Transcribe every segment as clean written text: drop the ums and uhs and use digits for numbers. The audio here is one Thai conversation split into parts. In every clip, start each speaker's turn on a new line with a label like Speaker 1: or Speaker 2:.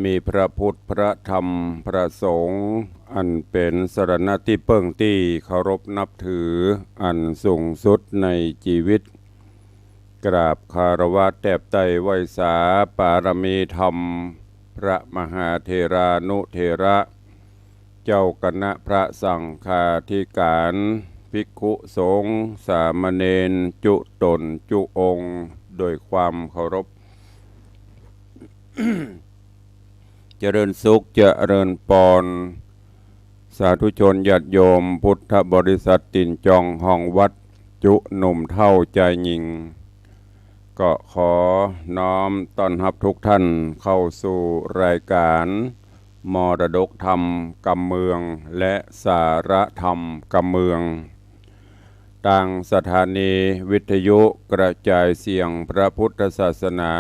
Speaker 1: มีพระพุทธพระธรรมพระสงฆ์อันเป็นสรณะที่เพิ่งที่เคารพนับถืออันสูงสุดในชีวิตกราบคารวะแทบไตรไวยสาปารมีธรรมพระมหาเถรานุเถระเจ้าคณะพระสังฆาธิการภิกขุสงฆ์สามเณรจุตนจุองค์โดยความเคารพ เจริญสุขเจริญปอนสาธุชนญาติโยมพุทธบริษัทตินจองห้องวัดจุหนุ่มเท่าใจหญิงก็ขอน้อมต้อนรับทุกท่านเข้าสู่รายการมรดกธรรมกำเมืองและสาระธรรมกำเมืองต่างสถานีวิทยุกระจายเสียงพระพุทธศาสนา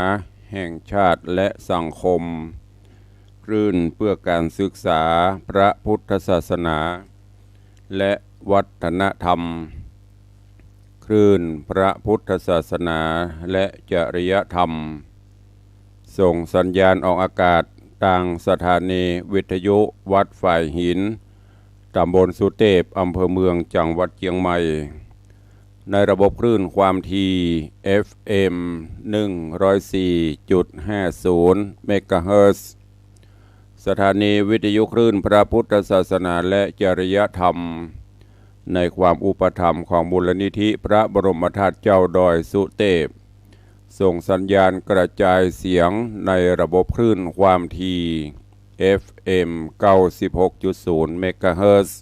Speaker 1: แห่งชาติและสังคมคลื่นเพื่อการศึกษาพระพุทธศาสนาและวัฒนธรรมคลื่นพระพุทธศาสนาและจริยธรรมส่งสัญญาณออกอากาศทางสถานีวิทยุวัดฝ่ายหินตำบลสุเทพอำเภอเมืองจังหวัดเชียงใหม่ในระบบคลื่นความถี่ FM 104.50 เมกะเฮิรตซ์สถานีวิทยุคลื่นพระพุทธศาสนาและจริยธรรมในความอุปถัมภ์ของมูลนิธิพระบรมธาตุเจ้าดอยสุเทพส่งสัญญาณกระจายเสียงในระบบคลื่นความถี่ FM 96.0 เมกะเฮิรตซ์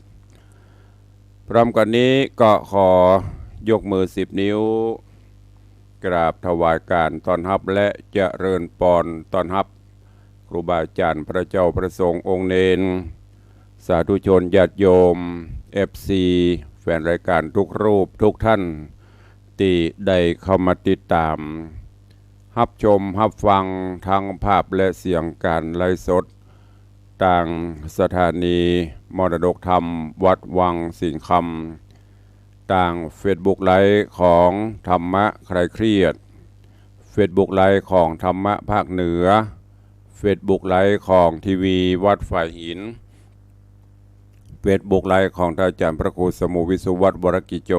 Speaker 1: พร้อมกันนี้ก็ขอยกมือ10 นิ้วกราบถวายการต้อนรับและเจริญปอนต้อนรับครูบาอาจารย์พระเจ้าประสงค์องค์เนนสาธุชนญาติโยม FC แฟนรายการทุกรูปทุกท่านที่ได้เข้ามาติดตามรับชมรับฟังทั้งภาพและเสียงการไลฟ์สดต่างสถานีมรดกธรรมวัดวังสิงห์คำต่าง Facebook ไลฟ์ของธรรมะคลายเครียด Facebook ไลฟ์ของธรรมะภาคเหนือFacebook ไลฟ์ของทีวีวัดฝ่ายหินFacebook ไลฟ์ของท่านอาจารย์พระครูสมุวิสุวัฒน์วรกิโจ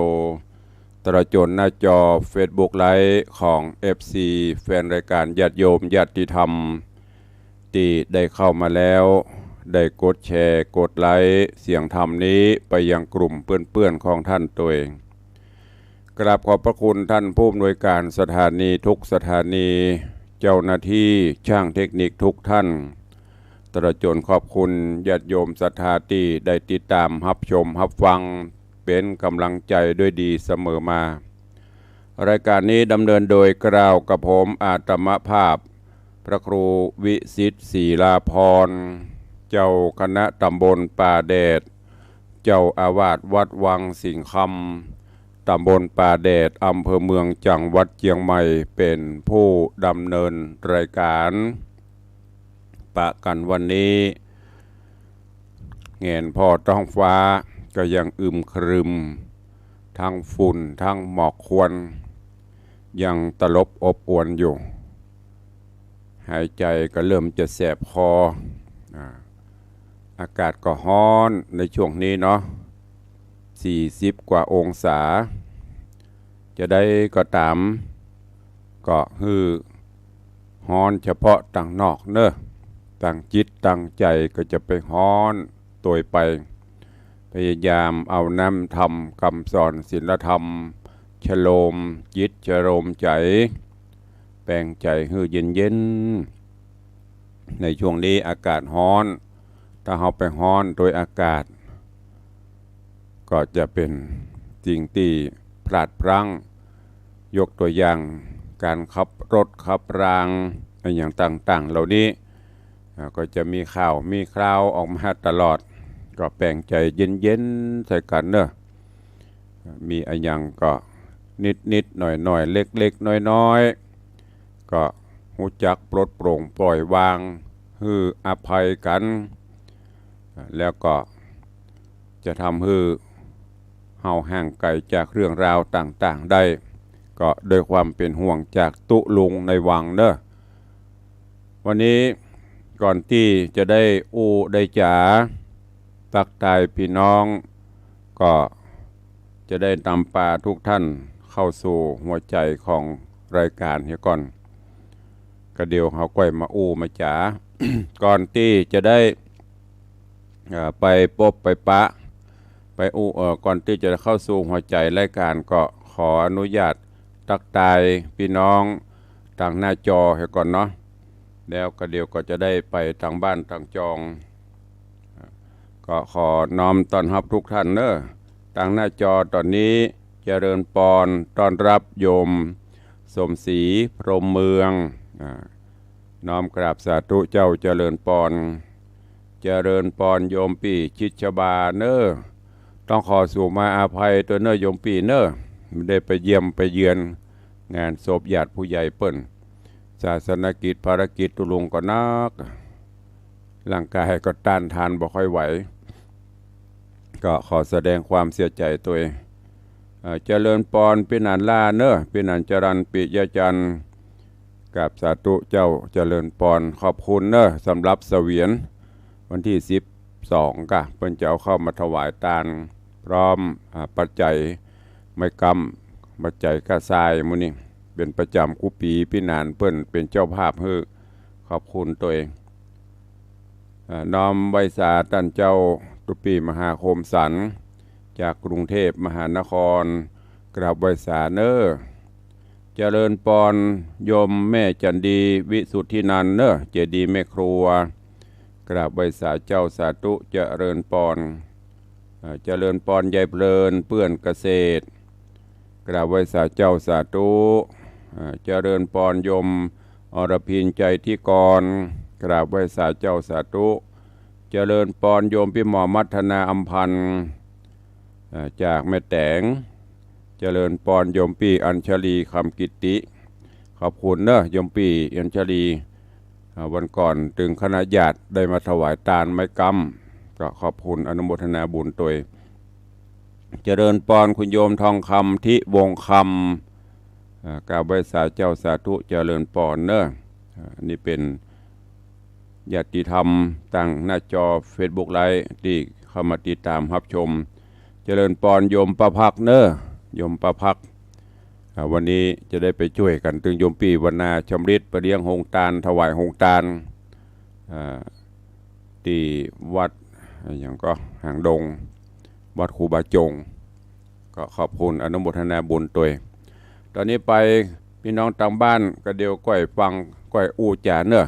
Speaker 1: ตระจนหน้าจอ Facebook ไลฟ์ของ FC แฟนรายการญาติโยมญาติธรรมที่ได้เข้ามาแล้วได้กดแชร์กดไลค์เสียงธรรมนี้ไปยังกลุ่มเพื่อนๆของท่านตัวเองกราบขอบพระคุณท่านผู้อำนวยการสถานีทุกสถานีเจ้าหน้าที่ช่างเทคนิคทุกท่านตระจนขอบคุณญาติโยมศรัทธาที่ได้ติดตามรับชมรับฟังเป็นกำลังใจด้วยดีเสมอมารายการนี้ดำเนินโดยกล่าวกับผมอาตมภาพพระครูวิสิทธิ์ศรีลาภรณ์เจ้าคณะตำบลป่าแดดเจ้าอาวาสวัดวังสิงห์คำตำบลป่าแดดอำเภอเมืองจังหวัดเชียงใหม่เป็นผู้ดำเนินรายการปะกันวันนี้เงนพ่อท้องฟ้าก็ยังอึมครึมทั้งฝุ่นทั้งหมอกควันยังตลบอบอวนอยู่หายใจก็เริ่มจะแสบคออากาศก็ร้อนในช่วงนี้เนาะ40 กว่าองศาจะได้ก็ตามก็ฮือร้อนเฉพาะต่างนอกเนอะต่างจิตต่างใจก็จะไปร้อนตัวไปพยายามเอาน้ำธรรมคำสอนศีลธรรมชโลมจิตชโลมใจแปลงใจฮือเย็นๆในช่วงนี้อากาศร้อนถ้าเราไปร้อนโดยอากาศก็จะเป็นสิ่งที่พลาดพลั้งยกตัวอย่างการขับรถขับรางอย่างต่างๆเหล่านี้ก็จะมีข่าวมีคราวออกมาตลอดก็แปลงใจเย็นๆใส่กันเนอะมีอะไรอย่างก็นิดๆหน่อยๆเล็กๆน้อยๆก็รู้จักปลดโปร่งปล่อยวางฮืออภัยกันแล้วก็จะทำให้เฮาห่างไกลจากเรื่องราวต่างๆได้ก็โดยความเป็นห่วงจากตุลุงในวังเนอะวันนี้ ก่อนที่จะได้อู้ได้จ๋าตักทายพี่น้องก็จะได้นำปาทุกท่านเข้าสู่หัวใจของรายการเฮียก่อนก็เดี๋ยวเขาก้อยมาอู้มาจ๋า ก่อนที่จะได้ไปพบไปปะไปอู้ก่อนที่จะเข้าสู่หัวใจรายการก็ขออนุญาตตักทายพี่น้องทางหน้าจอให้ก่อนเนาะแล้วก็เดี๋ยวก็จะได้ไปทางบ้านทางจองก็ขอน้อมต้อนรับทุกท่านเนอะทางหน้าจอตอนนี้เจริญปอนต้อนรับโยมสมศรีพรหมเมืองน้อมกราบสาธุเจ้าเจริญปอนเจริญปอนโยมปีชิชบาเนอะต้องขอสู่มาอาภัยตัวเนอะโยมปีเนอะไม่ได้ไปเยี่ยมไปเยือนงานศพญาติผู้ใหญ่เปิ้นศาสนกิจภารกิจตุลุงก็นักร่างกายก็ต้านทานบ่ค่อยไหวก็ขอแสดงความเสียใจตัวเองเจริญปอนปินันล่าเนอะปินันจรันปิยจันทร์กับสาธุเจ้าเจริญปอนขอบคุณเนอะสำหรับเสวียนวันที่12ก็เพิ่นจะเอาเข้ามาถวายทานพร้อมปัจจัยไม่กำปัจจัยกระทรายมื้อนี้เป็นประจำกุปีพี่นานเพิ่นเป็นเจ้าภาพให้ขอบคุณตัวเองน้อมไว้สาท่านเจ้าตุปีมหาคมสันจากกรุงเทพมหานครกราบไว้สาเนอเจริญปอนโยมแม่จันดีวิสุทธินันเนอเจดีแม่ครัวกราบไว้สาเจ้าสาธุเจริญปอนเจริญปอนยายเพลินเปื้อนเกษตรกราบไว้สาเจ้าสาธุเจริญปอนโยมอรพินใจที่กรกราบไว้สาเจ้าสาธุเจริญปอนโยมพี่หมอมัฒนาอัมพันธ์จากแม่แตงเจริญปอนโยมปีอัญชลีคำกิติขอบคุณเนอะโยมปีอัญชลีวันก่อนถึงคณะญาติได้มาถวายทานไม้กำก็ขอบคุณอนุโมทนาบุญตัวเจริญปอนคุณโยมทองคำทิวงคำกราบไว้สาเจ้าสาธุเจริญปอนเนอะนี่เป็นญาติธรรมตั้งหน้าจอ Facebook ไลฟ์ที่เข้ามาติดตามรับชมเจริญปอนโยมประภักเนอะโยมประภักวันนี้จะได้ไปช่วยกันถึงโยมปีวันนาชมฤทธิ์ไปเลี้ยงหงตาลถวายหงตาลที่วัดอย่างก็หางดงวัดครูบาจงก็ขอบคุณอนุโมทนาบุญตัวตอนนี้ไปพี่น้องทางบ้านก็เดียวก้อยฟังก้อยอู้จ่าเนอะ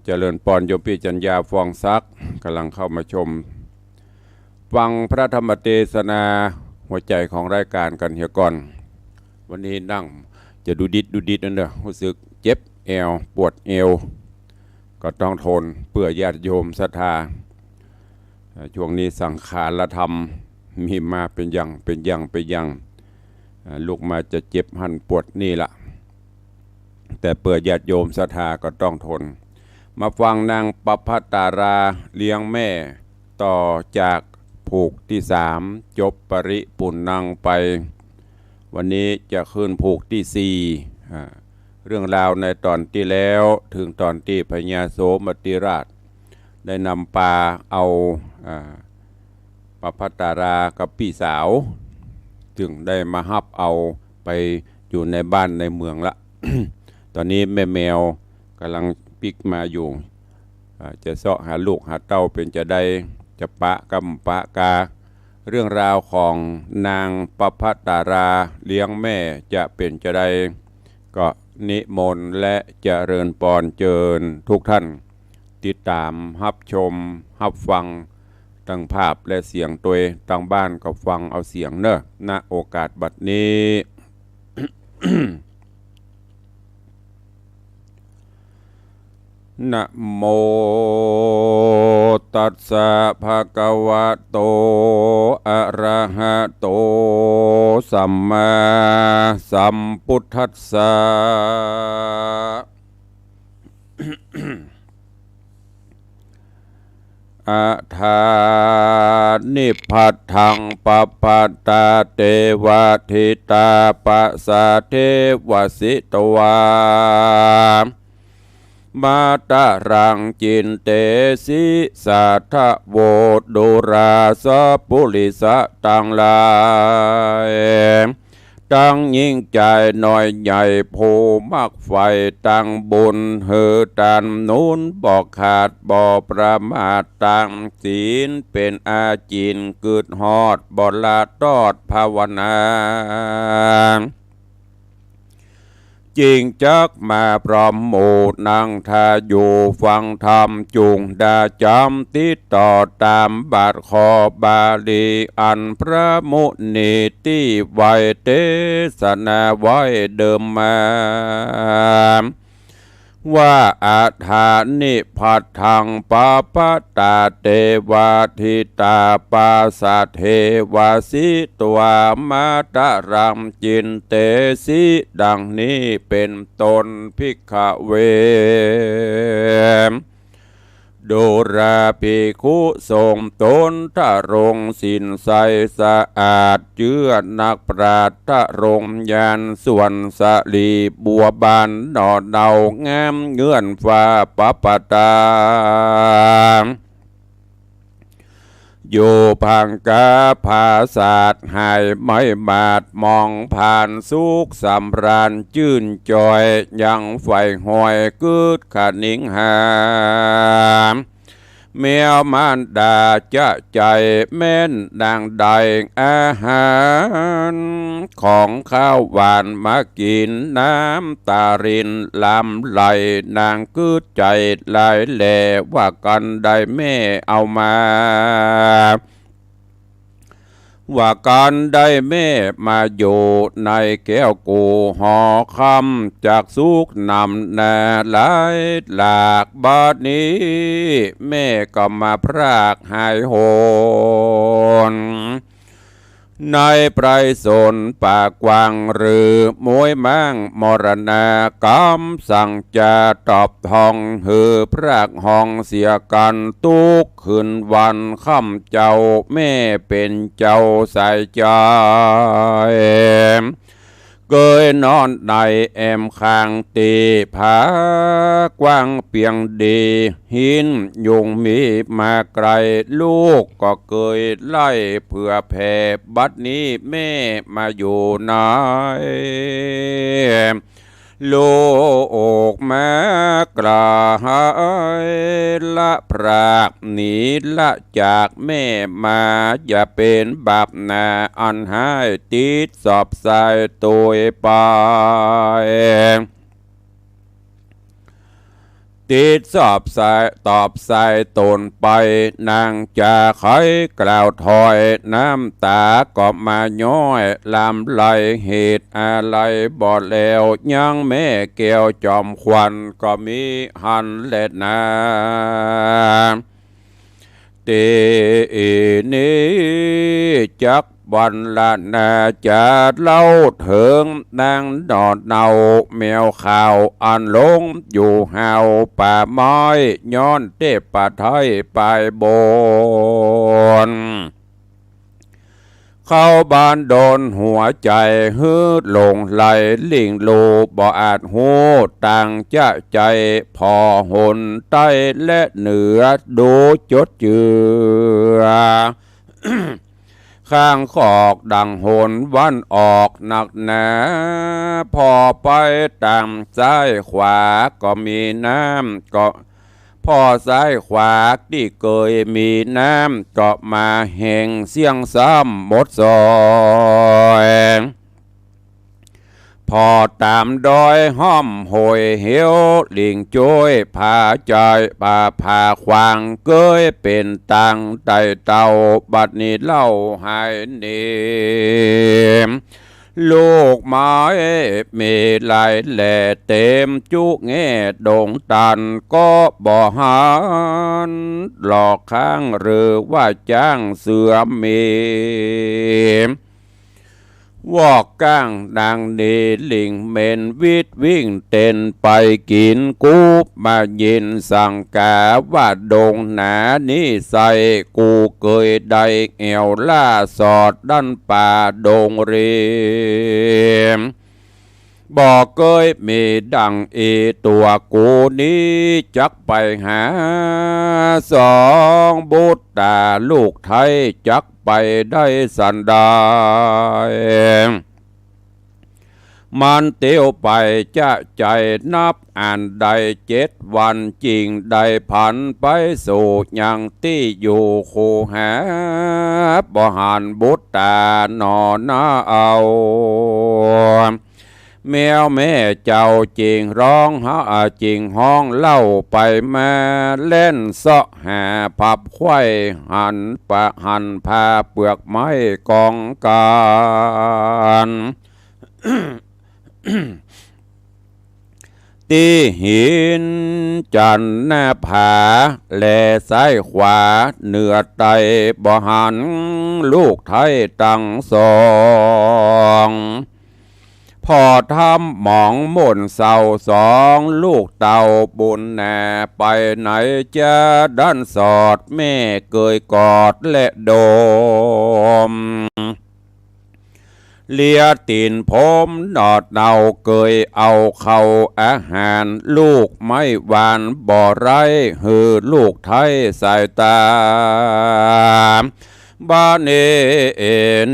Speaker 1: เจริญปอนโยมปีจัญญาฟองซักกำลังเข้ามาชมฟังพระธรรมเทศนาหัวใจของรายการกันเฮียก่อนวันนี้นั่งจะดูดิดนั่นเด้อรู้สึกเจ็บเอวปวดเอวก็ต้องทนเพื่อญาติโยมศรัทธาช่วงนี้สังขารธรรมมีมาเป็นอย่างลูกมาจะเจ็บหันปวดนี่ละแต่เพื่อญาติโยมศรัทธาก็ต้องทนมาฟังนางปภัตตาราเลี้ยงแม่ต่อจากผูกที่3จบปริปุณนังไปวันนี้จะขึ้นผูกที่4เรื่องราวในตอนที่แล้วถึงตอนที่พญาโสมติราชได้นำปลาเอาปภัตตารากับพี่สาวจึงได้มาฮับเอาไปอยู่ในบ้านในเมืองละ ตอนนี้แม่แมวกำลังปิกมาอยู่จะเสาะหาลูกหาเต้าเป็นจะได้จะปะกำปะกาเรื่องราวของนางปภัตตาราเลี้ยงแม่จะเป็นจะได้ก็นิมนต์และเจริญปอนเจิญทุกท่านติดตามรับชมรับฟังตั้งภาพและเสียงตัวตั้งบ้านก็ฟังเอาเสียงเนอะณโอกาสบัดนี้ นะโมตัสสะภะคะวะโตอะระหะโตสัมมาสัมพุทธัสสะ อะทานิพัทธังปปัตตาเตวะทิตาปัสสะเทวสิตวา มาตารังจินเตสิสัทธโวดุราสปุริสะตังลายตั้งยิ่งใจหน่อยใหญ่โพมักไฟตั้งบุญเฮือตันนู้นบอกขาดบ่ประมาทตั้งศีลเป็นอาจินกึดฮอดบ่ละตอดภาวนาจริงจักมาพร้อมหมู่นั่งทาอยู่ฟังธรรมจุงดาจำติดต่อตามบาทคอบาลีอันพระมุนีที่ไวเทศนาไว้เดิมมาว่าอาถานิพัทธังปาปตาเตวาทิตาปาสะเทวาสิตวามาตะรัมจินเตสิดังนี้เป็นตนภิกขเวโดราภิกขุทรงตนทะรงสินใสสะอาดเจือนักปราชญ์ทะรงยานส่วนสลีบัวบานหนอเดางามเงื่อนฟ้าปปตาโยพังกาภาศาสหายไม่มาดมองผ่านสุขสำราญจื่นจอยยังไฟหอยกึดขนิ่งหามแมวมารดาจะใจแม่นดังใดอาหารของข้าวหวานมากินน้ำตารินลำไหลนางกึดใจลายแหลว่ากันได้แม่เอามาว่าการได้แม่มาอยู่ในแก้วกูห่อคำจากสุกนำนาหลายหลากบาดนี้แม่ก็มาพรากหายโหนในไพรสนป่ากวางหรือมวยมั่งมรณากรรมสั่งจะตอบทองหือพรากห้องเสียกันทุกคืนวันค่ำเจ้าแม่เป็นเจ้าใส่ใจเกยนอนในแอมข้างตีผากว้างเปียงดีหินยุงมีมาไกลลูกก็เกยไล่เพื่อแผ่บัดนี้แม่มาอยู่ไหนโลกแม้กระหายละพรากหนีละจากแม่มาอย่าเป็นบาปนาอันให้ติดสอบสายตัวไปติดสอบสายตอบสายตนไปนางจะไขกล่าวถอยน้ำตาก็มาย้อยลำไหลเหตุอะไรบ่แล้วยังแม่แก้วจอมควันก็มีหันเล็ดนาเตนี้จักวันละนาจะเล่าถึงนางดอดเนาแมวข่าวอันลงอยู่หาวป่าไม้ย้อนเทพป่าไทยไปบนเข้าบ้านโดนหัวใจฮืดลงไหลลิงโลบ่อาจหูต่างจะใจพอหนใต้และเหนือดูจดเจือ ข้างขอกดังโหนวันออกหนักหนาพอไปตามซ้ายขวาก็มีน้ำก็พอซ้ายขวาที่เคยมีน้ำก็มาแห่งเสียงซ้ำหมดซอยพอตามดอยห้อมโหยเหี่ยวลิงจ้อยผาใจป่าผาควางเกยเป็นตังไตเต่าบัดนี้เล่าหายเนมลูกไม้มีลายแหล่เต็มจุแง่ดงตันก็บ่หันหลอกข้างหรือว่าจ้างเสือมีวอกก้างดังดีลิงเมนวิดวิ่งเต้นไปกินกูมายินสั่งกาว่าดงหนานี่ใส่กูเกยได้แอวล่าสอดดันป่าดงเรียม บอกเกยมีดังตัวกูนี้จักไปหาสองบุตรตาลูกไทยจักไปได้สันดายมันเตียวไปจะใจนับอ่านใด7 วันจริงได้ผันไปสู่ยังที่อยู่คูหาบ่หันบุตรตานอนาเอาแมวแม่เจ้าจริงร้องหาจริงห้องเล่าไปมาเล่นเสาะหาพับไข่หันพาเปลือกไม้กองการตีหินจันหน้าผาแลซ้ายขวาเหนือไตบ่หันลูกไทยตั้งสองพอทำหมองหม่นเศร้าสองลูกเต่าบุญแน่ไปไหนจะดันสอดแม่เกยกอดและโดมเลียตีนผมนอดเนาเกยเอาเข้าอาหารลูกไม่หวานบ่อไรหือลูกไทยสายตาบ้านเอ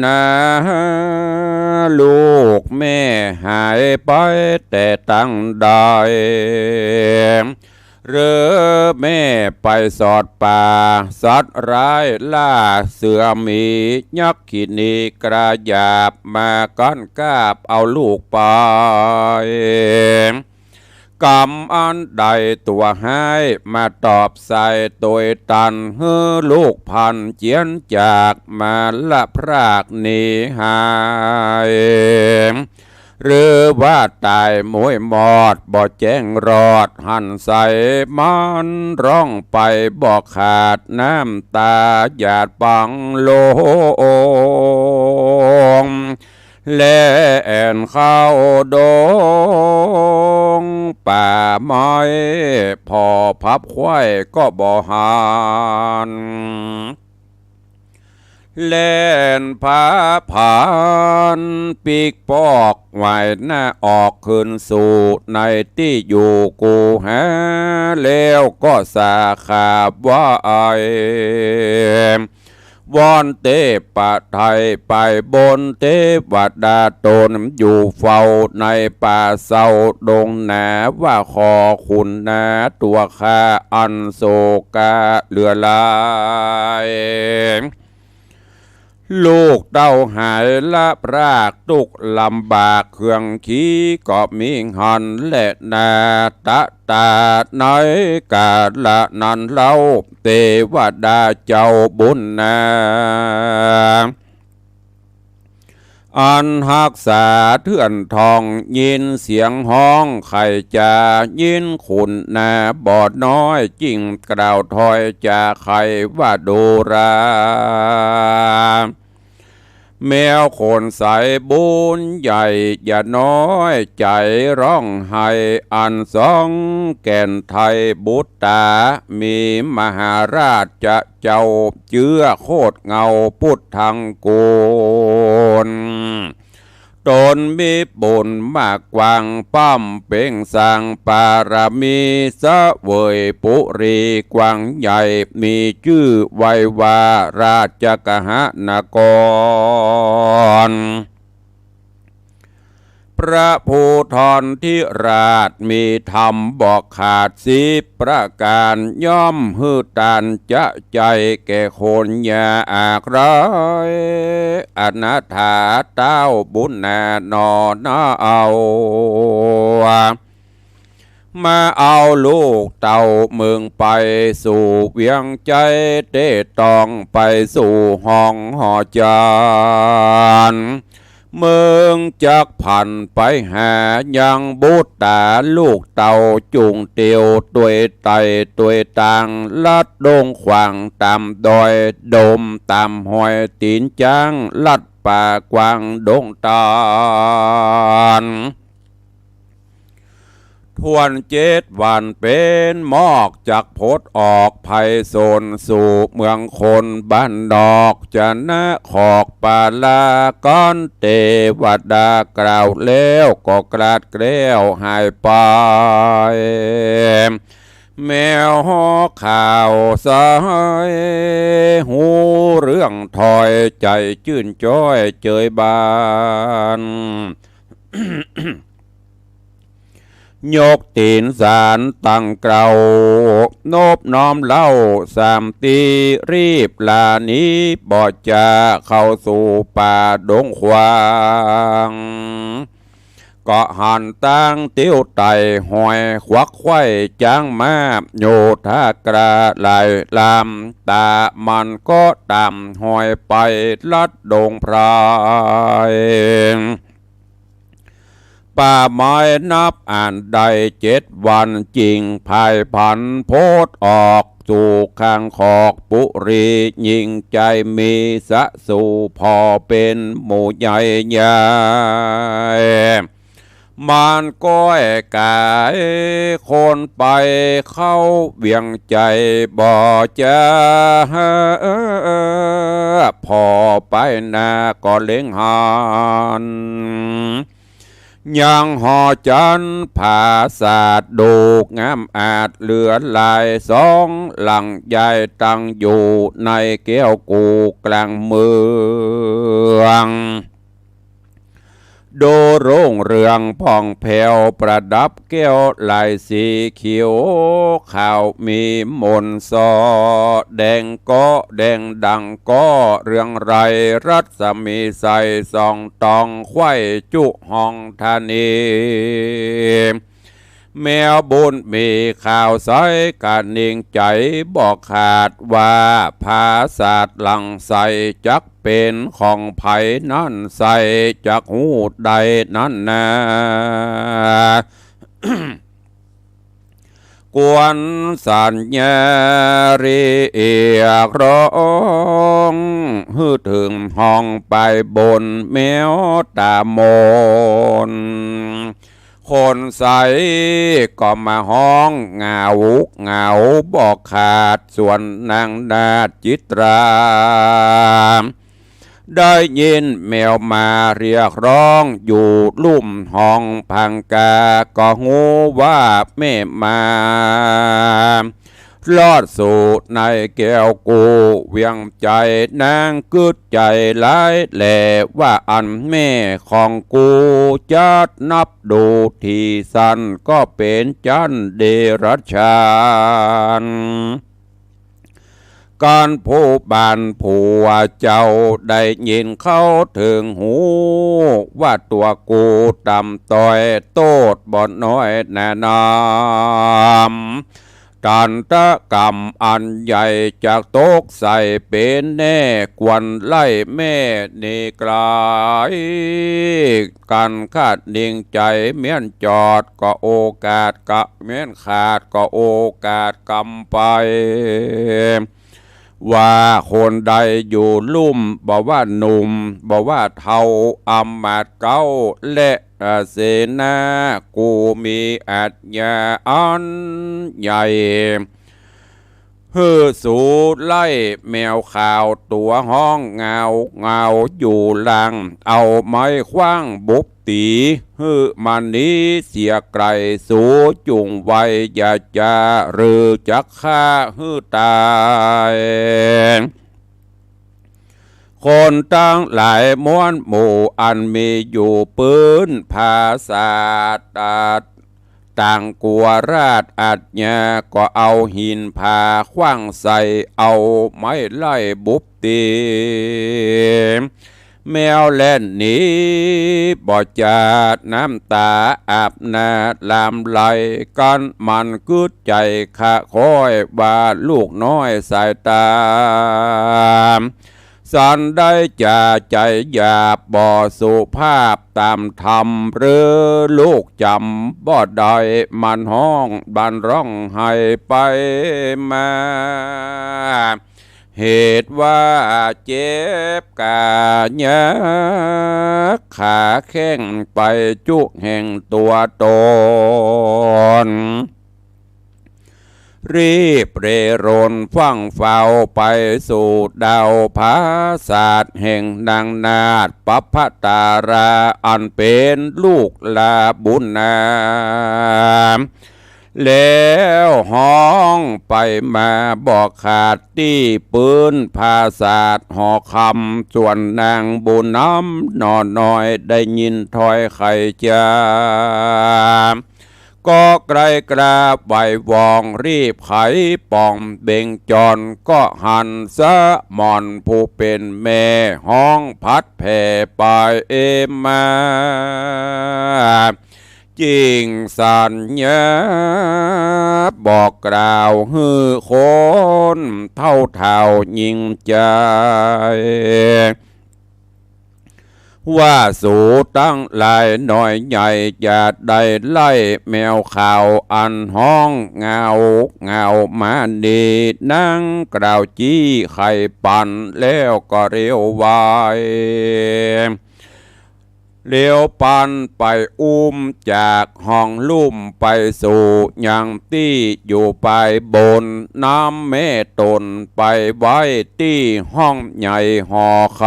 Speaker 1: นะลูกแม่หายไปแต่ตั้งได้หรือแม่ไปสอดป่าสัตว์ร้ายล่าเสือมียักษ์ขีนีกระยาบมาก้อนกาบเอาลูกไปกรรมอันใดตัวให้มาตอบใส่ตัวตันเฮือลูกพันเจียนจากมาละพรากหนีหายหรือว่าตายมวยหมอดบ่แจ้งรอดหันใส่มันร้องไปบ่ขาดน้ำตาหยาดปังโลงแล่นเข้าดงป่าไม้พอพับควายก็บ่หันเล่นผาผ่านปีกปอกไหวหน้าออกขึ้นสู่ในที่อยู่กูหาแล้วก็สาขาบว่าไอวอนเทพไทยไปบนเทวดาตนอยู่เฝ้าในป่าเศร้าดงหนาว่าขอคุณนาตัวข้าอันโศกาเลือลายลูกเต้าหายละรากตุกลำบากเครื่องขี้ก็มีหันและนาตะตาในกาละนันเล่าเทวดาเจ้าบุญนาอันหักษาเถื่อนทองยินเสียงห้องไข่จะยินขุนนาบอดน้อยจริงกล่าวถอยจะไขว่าดูราแมวโคนใสบุญใหญ่อย่าน้อยใจร้องไห้อันสองแก่นไทยบุตตามีมหาราชจะเจ้าเจื้อโคตรเงาพุทธังโกนตนมีบุญมากกวางปั้มเป่งสร้างปารมีสะเวยปุรีกวางใหญ่มีชื่อไววาราชกหนกรพระภูธรที่ราชมีธรรมบอกขาด10 ประการย่อมฮือตานจะใจแก่คนอย่าอากร้อยอนาถาเต้าบุญนานอนาเอามาเอาลูกเต่าเมืองไปสู่เวียงใจเตตองไปสู่ห้องหอจานเมืองจากผันไปหายังบุตรตาลูกเต่าจุงเตียวตัวไตตัวต่างลัดดงขวางตามดอยดมตามหอยตีนจ้างลัดป่ากวางดงตาล ทวน7 วันเป็นหมอกจากพดออกภัยโซนสู่เมืองคนบ้านดอกจะนะขอกปาลาก้อนเทวดากล่าวแล้วก็กราดแกล้วหายไปแมวหอข่าวสายหูเรื่องถอยใจชื่นจ้อยเจยบาน ยกตีนสารตั้งเกลานบน้อมเล่า3 ตีรีบลานี้บ่จะเข้าสู่ป่าดงขวางก็หันตั้งเตี้ยวไตหอยควักไข่จางมาโยธากระไหลลามตามันก็ตามหอยไปลัดดงพรายป่าไม้นับอ่านได้7 วันจริงภายผันโพดออกสู่ข้างขอกปุรียิ่งใจมีสะสู่พอเป็นหมู่ใหญ่ใหญ่มันก้อยกายคนไปเข้าเวียงใจบ่จะพอไปนาก็เล็งหันยังหอจันผาศาสตร์ดูงามอาจเหลือลาย2 หลังใหญ่ตั้งอยู่ในแก้วกูกลางเมืองโดโรงเรืองผ่องแผ้วประดับแก้วลายสีเขียวขาวมีมนต์ซอแดงก็แดงดังก็เรืองไรรัศมีใสส่องตองไข่จุห้องธานีแมวบุญมีข่าวใสการนิ่งใจบอกขาดว่าภาษาหลังใสจักเป็นของไผ่นั่นใสจักหูใดนั่นนากวนสัญญารีเอียกร้องฮือถึงห้องไปบนแมวตามนคนใสก็มาห้องเหงาบอกขาดส่วนนางนาจิตราได้ยินแมวมาเรียกร้องอยู่ลุ่มห้องพังกาก็หูว่าแม่มาลอดสู่ในแก้วกูเวียงใจนางกึดใจหลายแหล่ว่าอันแม่ของกูจัดนับดูที่สันก็เป็นจันเดรัจฉานการผู้บานผู้เจ้าได้ยินเข้าถึงหูว่าตัวกูตำต้อยโตดบ่น้อยแน่นอนการตะกรรมอันใหญ่จากตกใส่เป็นแน่กวนไล่แม่นี่กลายการคาดนิ่งใจเมียนจอดก็โอกาสกะเมียนขาดก็โอกาสกำไปว่าคนใดอยู่ลุ่มบอกว่าหนุ่มบอกว่าเท่าอำมาตย์เก้าและเสนากูมีอาจญาอันใหญ่ฮือสูดไล่แมวข่าวตัวห้องเงาอยู่หลังเอาไม้คว้างบุบตีฮือมันนี้เสียไกลสูจุงไวอย่าจะหรือจักฆ่าฮือตายคนตั้งหลายม้วนหมู่อันมีอยู่ปืนภาษาต่างกลัวราชอาจญาก็เอาหินผาขว้างใส่เอาไม้ไล่บุบตีแมวเล่นหนีบ่จาดน้ำตาอาบนาลามไหลกันมันกึดใจขะคอยว่าลูกน้อยสายตาสันได้จะใจหยาบบ่สุภาพตามธรรมหรือลูกจำบ่ได้มันห้องบันร้องให้ไปมา เหตุว่าเจ็บกาเนื้อขาแข้งไปจุกแห่งตัวตนรีบเรรนฟังเฝ้าไปสู่ดาวภาศาสตร์แห่งนางนาฏปัพพตาราอันเป็นลูกลาบุญนาแล้วห้องไปมาบอกขาดที่ปืนภาษาทหอคำส่วนนางบุญน้ำนอนน้อยได้ยินถอยไขจาก็ไกลกราบไหววองรีบไขป่องเบ่งจอนก็หันสะหมอนผู้เป็นแม่ห้องพัดแผ่ไปมาจริงสัญญาบอกกล่าวฮือคนเท่าเท่ายิ่งใจว่าสู่ตั้งหลายหน่อยใหญ่จะได้ไล่แมวข่าวอันห้องเงามาดีนั่งกล่าวจี้ไข่ปั่นแล้วก็เร็วไวเลี้ยวปันไปจากห้องลุ่มไปสู่ยังที่อยู่ไปบนน้ำแม่ตนไปไว้ที่ห้องใหญ่หอค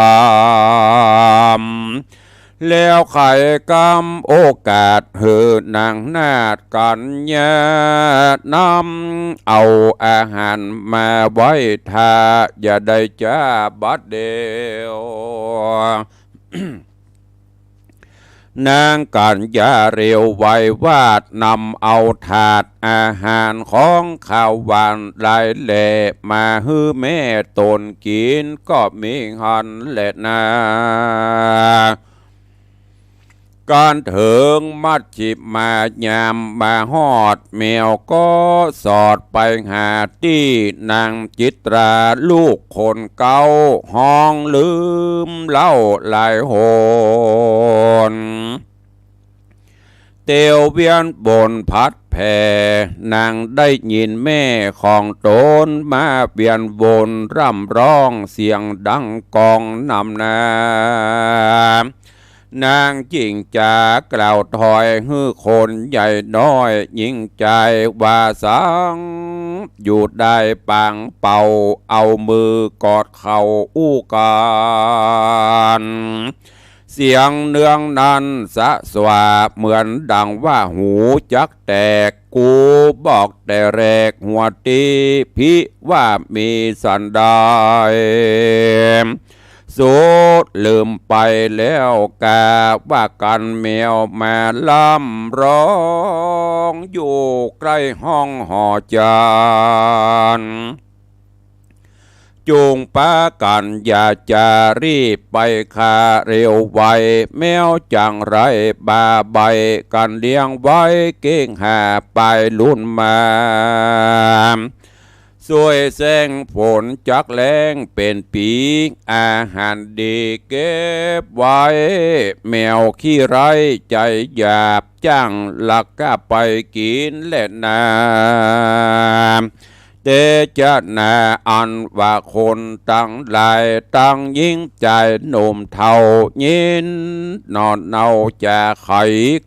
Speaker 1: ำแล้วไข่กำโอกาสเหือนางนาดกันยานำเอาอาหารมาไว้ทาอย่าได้จ้าบัดเดียว นางกันยาเร็วไววาดนำเอาถาดอาหารของข้าวหวานหลายแหล่มาฮื้อแม่ตนกินก็มีหันแหละนาการเถิงมัดจิบมายามมาฮอดแมวก็สอดไปหาที่นางจิตราลูกคนเก่าห้องลืมเล่าหลายโหนเตียวเวียนบนพัดแผ่นางได้ยินแม่ของตนมาเวียนวนร่ำร้องเสียงดังกองนำนานางจริงจากล่าวถอยฮือคนใหญ่น้อยยิ่งใจว่าสังอยู่ได้ปางเป่าเอามือกอดเข่าอู้กันเสียงเนืองนั้นสะสวาเหมือนดังว่าหูจักแตกกูบอกแต่แรกหัวตีพิว่ามีสันดายสุดลืมไปแล้วกาว่ากันแมวมาล่ำร้องอยู่ใกล้ห้องหอจานจูงป้ากันอย่าจะรีบไปคาเร็วไวแมวจังไรบาใบกันเลี้ยงไว้เก่งหาไปลุ่นมาสวยแสงฝนจักแรงเป็นปีอาหารดีเก็บไว้แมวขี้ไรใจหยาบจ้างหลักก็ไปกินเล่นน้ำเตจะนาอันว่าคนตั้งหลายตั้งยิ่งใจหนุ่มเท่ายินนอนเนาจะไข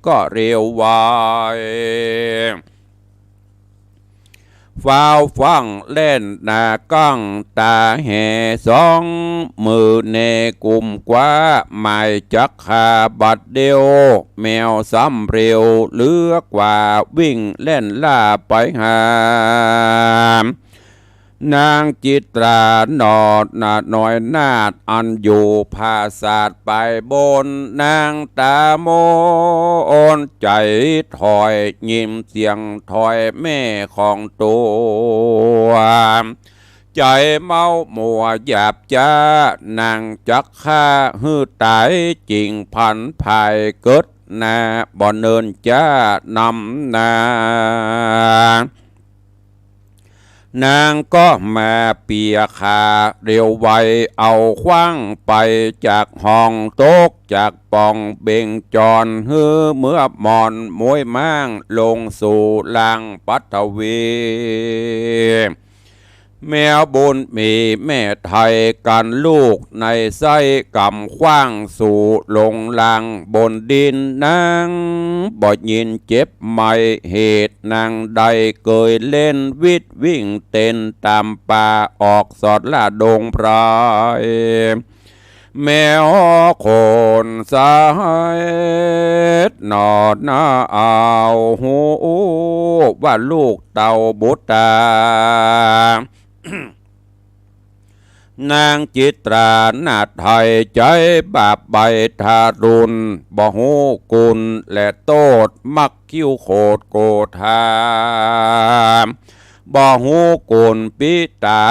Speaker 1: ก็เร็วไวฟ้าวฟังเล่นหน้ากั้งตาแห่สองมือเนกุมกว่าไม่จักขาบัดเดียวแมวซ้ำเร็วเลือกว่าวิ่งเล่นล่าไปหานางจิตรานอดนาดน้อยนาดอันอยู่ภาศาสไปบนนางตาโมนใจถอยยิ้มเสียงถอยแม่ของตัวใจเมามัวหยาบจ้านางจักฆ่าฮือตายจริงพันภายเกิดนาบ่เนินจ้านำนานางก็มาเปียขาเร็วไวเอาคว้างไปจากห้องโต๊กจากปองเบ่งจอนฮือเมื่อมอนมวยมั่งลงสู่ลางปัทวี แมวบุญมีแม่ไทยกันลูกในไส้กำขว้างสู่ลงลังบนดินนางบ่ยินเจ็บไม่เหตุนางใดเกยเล่นวิทวิ่งเต้นตามป่าออกสอดละดงพรายแมวคนสายนอดหน้าเอาหูว่าลูกเต่าบุตรนางจิตรานาไทยใจบาปใบทารุณบ่หูกุลและโตดมักคิ้วโคดโกธาบ่หูกุลปิตา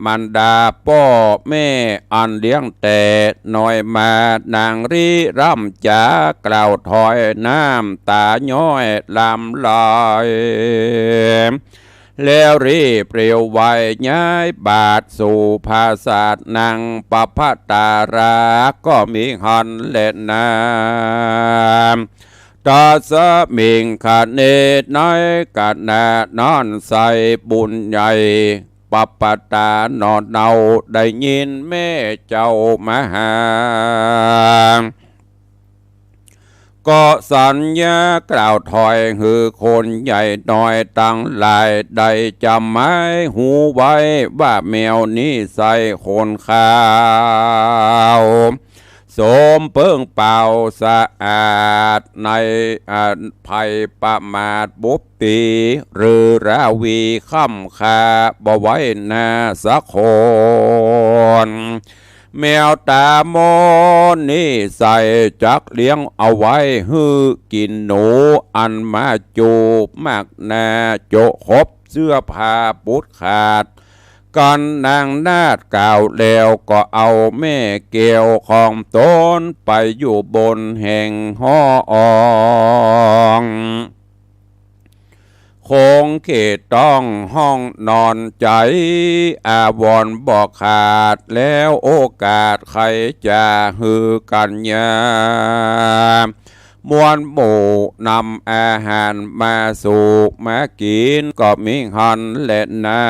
Speaker 1: มันดาพ่อแม่อันเลี้ยงแต่น้อยมานางรีร่ำจากล่าวถอยน้ำตาย้อยลำลอยแล้วรีบเปรียวไวย้ายบาทสู่ภาษาทนางปภตาราก็มีหันเล่นน้ำตาสมิงขาเนตน้อยกาดานอนใส่บุญใหญ่ปปตานอนเนาได้ยินแม่เจ้ามาหาก็สัญญากล่าวถอยหือคนใหญ่น้อยตั้งหลายได้จำไม้หูไว้ว่าแมวนี้ใส่คนข้าวสมเปิ้งเป่าสะอาดในภัยประมาทบุบตีหรือราวีค่ำคาบ่ไว้นาสักคนแมวตามนนี่ใส่จักเลี้ยงเอาไว้ฮือกินหนูอันมาจูบมากนาโจคบเสื้อผ้าปุดขาดกันนางนาดกล่าวแล้วก็เอาแม่เกี่ยวของต้นไปอยู่บนแห่งห้อองคงเขตต้องห้องนอนใจอาวรบอกขาดแล้วโอกาสใครจะฮือกันยามวนหมู่นำอาหารมาสุกมากินก็มีหันและนา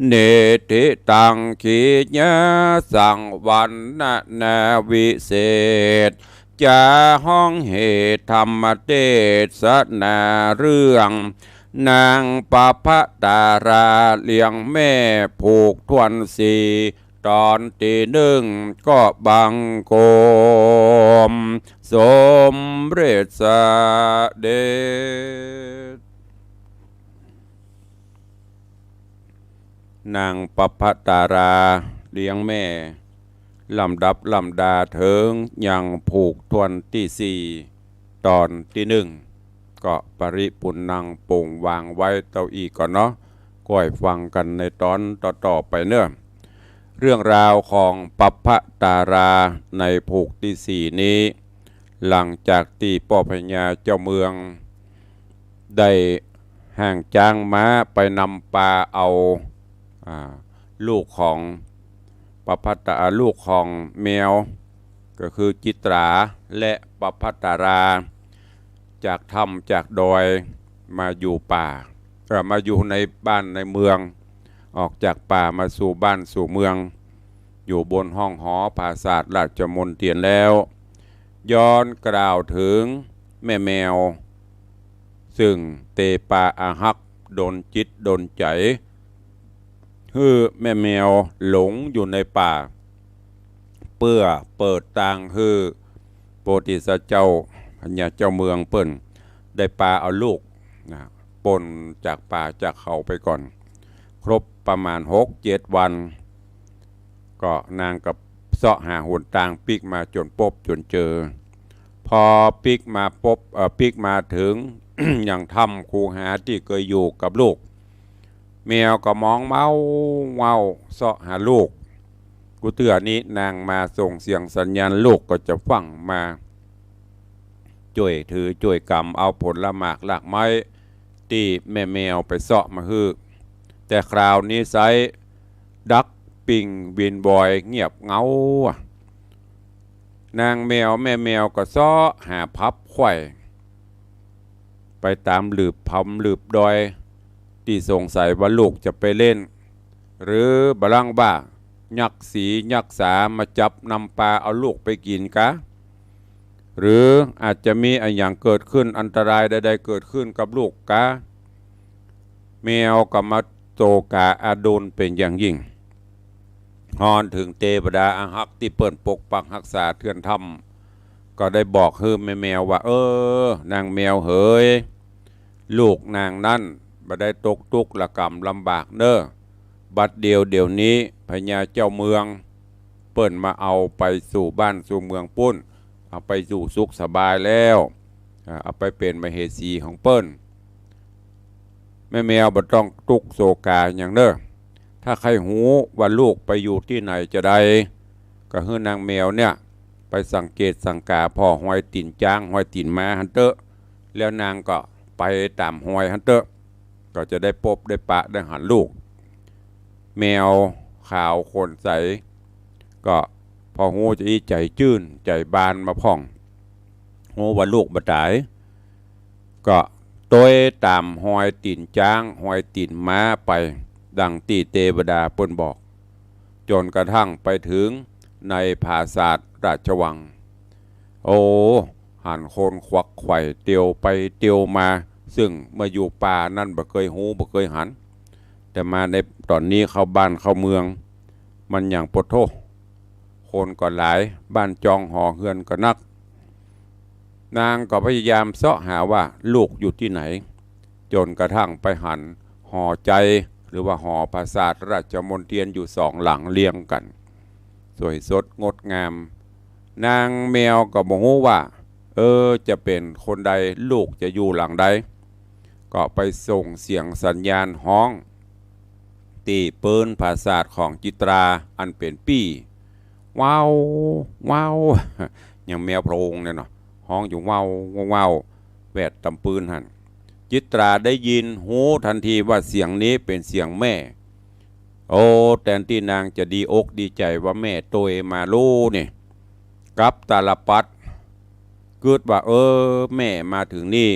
Speaker 1: เนติตังขีญาสังวันนาวิเศษจะห้องเหตุธรรมเทศนาเรื่องนางปภตาราเลี้ยงแม่ผูกทวนสีตอนตีหนึ่งก็บังโกมสมเร็จเดชนางปภตาราเลี้ยงแม่ลำดับลำดาเถิงยังผูกทวนที่สี่ตอนที่หนึ่งก็ปริปุณนังป่งวางไว้เต้าอีก่อนเนาะก้อยฟังกันในตอนต่อไปเนื้อเรื่องราวของปภตาราในผูกที่สี่นี้หลังจากที่ป่อพญาเจ้าเมืองได้ห่างจ้างม้าไปนำปลาเอาลูกของปภตาลูกของแมวก็คือจิตราและปภตาราจากถ้ำจากดอยมาอยู่ป่ามาอยู่ในบ้านในเมืองออกจากป่ามาสู่บ้านสู่เมืองอยู่บนห้องหอปราสาทราชมนเทียนแล้วย้อนกล่าวถึงแม่แมวซึ่งเตปาอาหักดนจิตดนใจคือแม่แมวหลงอยู่ในป่าเพื่อเปิดทางคือโพธิสัตว์เจ้าพญาเจ้าเมืองเปิ้นได้ปลาเอาลูกปนจากป่าจากเขาไปก่อนครบประมาณ6-7 วันก็นางกับเสาะหาหนทางปิกมาจนพบจนเจอพอปิกมาพบปิกมาถึง อย่างถ้ำคูหาที่เคยอยู่กับลูกแมวก็มองเมาเสาะหาลูกกูเตือนี้นางมาส่งเสียงสัญญาณลูกก็จะฟังมาช่วยถือช่วยกำเอาผลละหมากหลากไม้ที่แม่แมวไปเสาะมาฮือแต่คราวนี้ไซดักปิงวินบอยเงียบเงานางแมวแม่แมวก็เสาะหาพับไข่ไปตามหลืบพำหลืบดอย ที่สงสัยว่าลูกจะไปเล่นหรือบลังบ้ายักษ์สียักษ์สามาจับนำปลาเอาลูกไปกินกะหรืออาจจะมีอะไรอย่างเกิดขึ้นอันตรายใดๆเกิดขึ้นกับลูกกะแมวกับมาโตกาอาโดนเป็นอย่างยิ่งฮอนถึงเทวดาอาหักที่เปิ่นปกปักรักษาเทือนธรรมก็ได้บอกคือแมวว่านางแมวเอ๋ยลูกนางนั่นบ่ได้ตกทุกข์ละกรรมลำบากเน้อบัดเดี๋ยวนี้พญาเจ้าเมืองเปิ่นมาเอาไปสู่บ้านสู่เมืองปุ้นเอาไปสู่สุขสบายแล้วเอาไปเป็นมเหสีของเปิ้นแมวบ่ต้องทุกข์โศกาอย่างเน้อถ้าใครหูว่าลูกไปอยู่ที่ไหนจะได้ก็ให้นางแมวเนี่ยไปสังเกตสังกาพ่อหอยตีนจ้างหอยตีนม้าฮันเตอร์แล้วนางก็ไปตามหอยฮันเตอร์ก็จะได้พบได้ปะได้หันลูกแมวขาวขนใสก็พอหูจะใจจื้นใจบานมาพ่องหูว่าลูกบ่ตายก็ตัวตามหอยตีนจ้างหอยตีนม้าไปดังที่เทวดาเปิ้นบอกจนกระทั่งไปถึงในปราสาทราชวังโอ้หันคนควักไข่เตียวไปเตียวมาซึ่งเมื่ออยู่ป่านั่นบ่เคยหูบ่เคยหันแต่มาในตอนนี้เข้าบ้านเข้าเมืองมันอย่างปวดโทคนก็หลายบ้านจองหอเฮือนก็นักนางก็พยายามเสาะหาว่าลูกอยู่ที่ไหนจนกระทั่งไปหันหอใจหรือว่าหอปราสาทราชมนเทียนอยู่สองหลังเรียงกันสวยสดงดงามนางแมวก็บอกว่าจะเป็นคนใดลูกจะอยู่หลังใดก็ไปส่งเสียงสัญญาณห้องตีปืนปราสาทของจิตราอันเป็นปี้ว้าวว้าวอย่างแมวโพรงเนี่ยเนาะห้องอยู่ว้าวว้าวแวดตำปืนหันจิตราได้ยินหูทันทีว่าเสียงนี้เป็นเสียงแม่โอ้แทนที่นางจะดีอกดีใจว่าแม่โตยมาลูนี่กับตาลปัดเกิดว่าแม่มาถึงนี่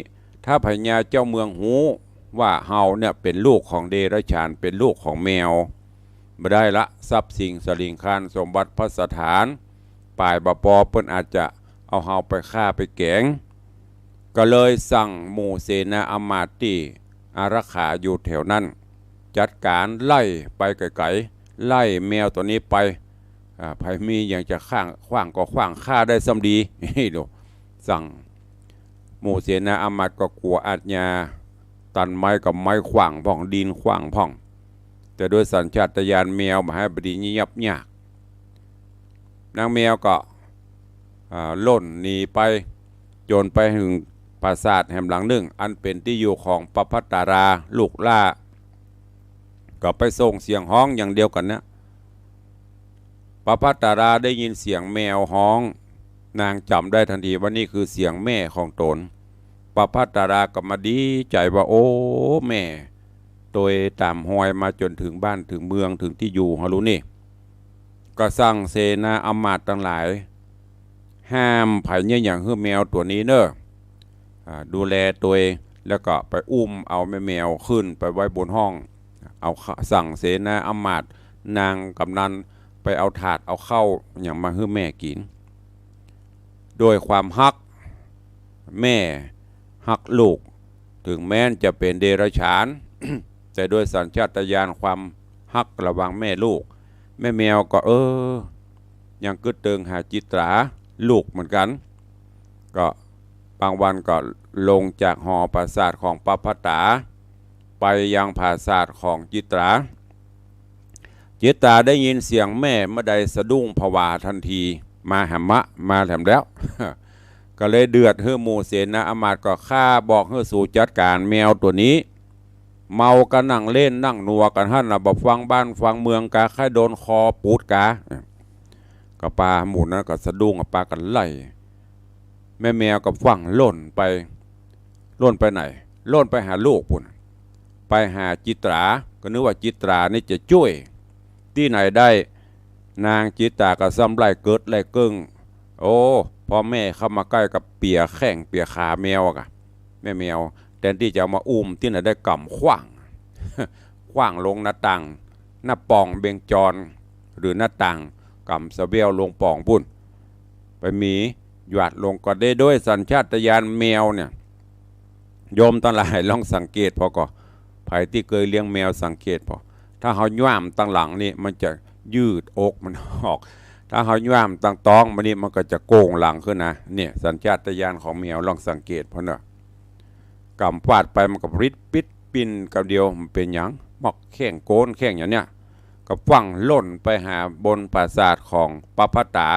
Speaker 1: ถ้าพญาเจ้าเมืองหูว่าเฮาเนี่ยเป็นลูกของเดรัจฉานเป็นลูกของแมวไม่ได้ละทรัพย์สิ่งสลิงคานสมบัติพระสถานป่ายบปอเปิ้นอาจจะเอาเฮาไปฆ่าไปแกงก็เลยสั่งหมู่เสนาอมาตย์ที่อารักขาอยู่แถวนั้นจัดการไล่ไปไกลๆไล่แมวตัวนี้ไปใครมีอย่างจะขว้างก็ขว้างฆ่าได้สำดีดูสั่งหมู่เสนาอมาตย์ก็กลัวอาญาตันไม้กับไม้ขว้างพ่องดินขว้างพ่องแต่โดยสัญชาตญาณแมวมาให้บดีเงียบยากนางแมวก็ล่นหนีไปจนไปถึงปราสาทแห่งหลังหนึ่งอันเป็นที่อยู่ของปภัตตาราลูกล่าก็ไปส่งเสียงห้องอย่างเดียวกันนะปภัตตาราได้ยินเสียงแมวห้องนางจำได้ทันทีว่านี่คือเสียงแม่ของตนปภัตตาราก็มาดีใจว่าโอ้แม่โดยตามหอยมาจนถึงบ้านถึงเมืองถึงที่อยู่ฮารุนี่ก็สั่งเสนาอมาตย์ทั้งหลายห้ามไผ่เนี่ยอย่างแมวตัวนี้เนอะดูแลตัวเองแล้วก็ไปอุ้มเอาแมวขึ้นไปไว้บนห้องเอาสั่งเสนาอมาตย์นางกำนันไปเอาถาดเอาเข้าอย่างมาให้แม่กินโดยความฮักแม่ฮักลูกถึงแม้นจะเป็นเดรัจฉาน แต่โดยสัญชาตญาณความฮักระวังแม่ลูกแม่แมวก็ยังกึดเติงหาจิตราลูกเหมือนกันก็บางวันก็ลงจากหอปราสาทของปภัตตาไปยังปราสาทของจิตราได้ยินเสียงแม่เมื่อใดสะดุ้งผวาทันทีมาหมะมาแถมแล้ว ก็เลยเดือดเฮือหมู่เสนาอมาตย์ก็ฆ่าบอกเฮือสู่จัดการแมวตัวนี้เมากันนั่งเล่นนั่งนัวกันท่านนะบอกฟังบ้านฟังเมืองกาค่ายโดนคอปูดกาก็ปลาหมู่นั้นก็สะดุ้งปลากันไล่แม่แมวกับฟังล่นไปไหนล่นไปหาลูกปุ่นไปหาจิตราก็นึกว่าจิตรานี่จะช่วยที่ไหนได้นางจิตราก็ซ้ำไล่เกิดไล่กึ่งโอ้พอแม่เข้ามาใกล้กับเปียแข้งเปียขาแมวกะแม่แมวแทนที่จะมาอุ้มที่ไหนได้กำขว้าง ขว้างลงหน้าต่างหน้าป่องเบงจรหรือหน้าต่างกำสะเบียวลงป่องพุ่นไปมีหยาดลงก็ได้ด้วยสัญชาตญาณแมวเนี่ยโยมตั้งหลายลองสังเกตพอก่อไผที่เคยเลี้ยงแมวสังเกตพอถ้าเขาย่ามตั้งหลังนี่มันจะยืดอกมันออกถ้าเขาย่ามตั้งท้องมันนี่มันก็จะโก่งหลังขึ้นนะเนี่ยสัญชาตญาณของแมวลองสังเกตพอเนอะกำฟาดไปมันกับริดปิดปินกับเดียวมันเป็นหยังมอกแข้งโกนแข้งอย่างเนี้ยก็ฟังล่นไปหาบนปราสาทของปปตา